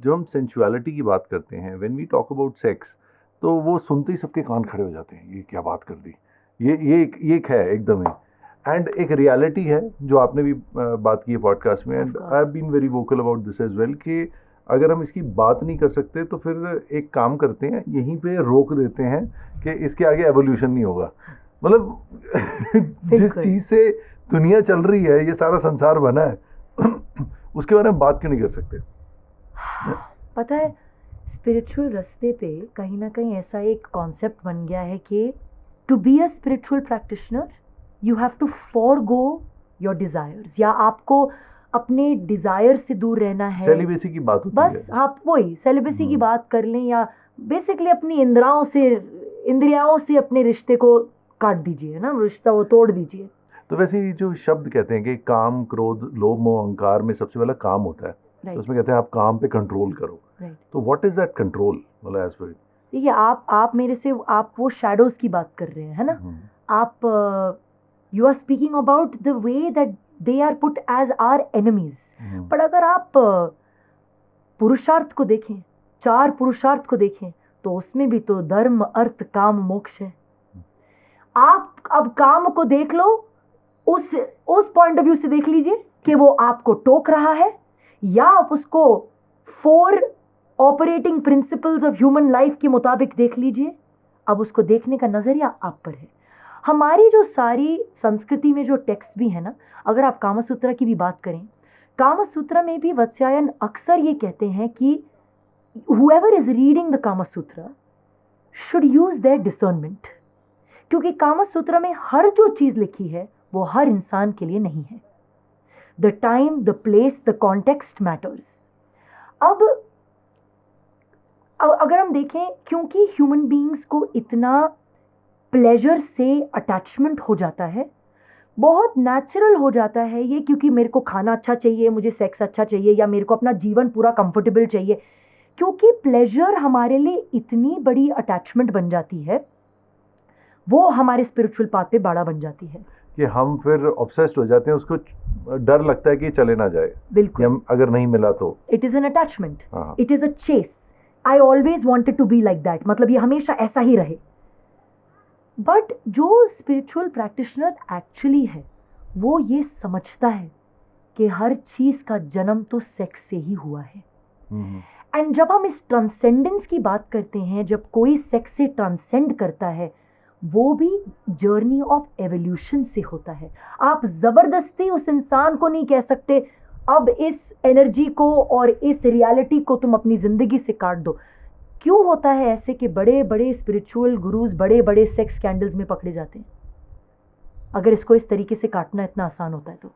जब हम सेंसुअलिटी की बात करते हैं, when we talk about sex, तो वो सुनते ही सबके कान खड़े हो जाते हैं, ये क्या बात कर दी, ये एक है एकदम ही। एंड एक रियलिटी है जो आपने भी बात की है पॉडकास्ट में, and I have been very vocal about this as well, कि अगर हम इसकी बात नहीं कर सकते तो फिर एक काम करते हैं, यहीं पे रोक देते हैं कि इसके आगे एवोल्यूशन नहीं होगा। मतलब जिस चीज़ से दुनिया चल रही है, ये सारा संसार बना है, उसके बारे में बात क्यों नहीं कर सकते? पता है, स्पिरिचुअल रास्ते पे कहीं ना कहीं ऐसा एक कॉन्सेप्ट बन गया है कि to be a spiritual practitioner you have to forgo your desires, या आपको अपने डिजायर से दूर रहना है। सेलिबेसी की बात होती बस है। आप वही सेलिबेसी की बात कर लें, या बेसिकली अपनी इंद्रियाओं से अपने रिश्ते को काट दीजिए ना, रिश्ता वो तोड़ दीजिए। तो वैसे ये जो शब्द कहते हैं कि काम, क्रोध, लोभ, मोह, अहंकार में सबसे पहला काम होता है, तो उसमें कहते हैं आप काम पे कंट्रोल करो। तो व्हाट इज दैट कंट्रोल? मतलब एज पर देखिए, आप मेरे से आप वो शैडोज की बात कर रहे हैं, है ना? आप you are speaking about the way that they are put as are enemies. पर अगर आप पुरुषार्थ को देखें, 4 पुरुषार्थ को देखें, तो उसमें भी तो धर्म, अर्थ, काम, मोक्ष है। आप अब काम को देख लो, उस पॉइंट ऑफ व्यू से देख लीजिए कि वो आपको टोक रहा है, या आप उसको 4 operating principles of human life के मुताबिक देख लीजिए। अब उसको देखने का नजरिया आप पर है। हमारी जो सारी संस्कृति में जो टेक्स्ट भी है ना, अगर आप कामसूत्रा की भी बात करें, कामसूत्रा में भी वत्स्यायन अक्सर ये कहते हैं कि whoever is reading the Kama Sutra should use their discernment, क्योंकि कामा सूत्र में हर जो चीज लिखी है वो हर इंसान के लिए नहीं है। The time, the place, the context matters. अब अगर हम देखें, क्योंकि ह्यूमन बीइंग्स को इतना प्लेजर से अटैचमेंट हो जाता है, बहुत नेचुरल हो जाता है ये, क्योंकि मेरे को खाना अच्छा चाहिए, मुझे सेक्स अच्छा चाहिए, या मेरे को अपना जीवन पूरा कंफर्टेबल चाहिए, क्योंकि प्लेजर हमारे लिए इतनी बड़ी अटैचमेंट बन जाती है, वो हमारे स्पिरिचुअल पाथ पे बाड़ा बन जाती है कि हम फिर ऑब्सेस्ड हो जाते हैं, उसको डर लगता है कि चले ना जाए। बिल्कुल, अगर नहीं मिला तो it is an attachment, it is a chase. I always wanted to be like that, मतलब ये हमेशा ऐसा ही रहे। बट जो स्पिरिचुअल प्रैक्टिशनर एक्चुअली है, वो ये समझता है कि हर चीज का जन्म तो सेक्स से ही हुआ है। एंड जब हम इस ट्रांसेंडेंस की बात करते हैं, जब कोई सेक्स से ट्रांसेंड करता है, वो भी जर्नी ऑफ एवोल्यूशन से होता है। आप जबरदस्ती उस इंसान को नहीं कह सकते अब इस एनर्जी को और इस रियलिटी को तुम अपनी जिंदगी से काट दो। क्यों होता है ऐसे कि बड़े बड़े स्पिरिचुअल गुरुज बड़े बड़े सेक्स स्कैंडल्स में पकड़े जाते हैं? अगर इसको इस तरीके से काटना इतना आसान होता है तो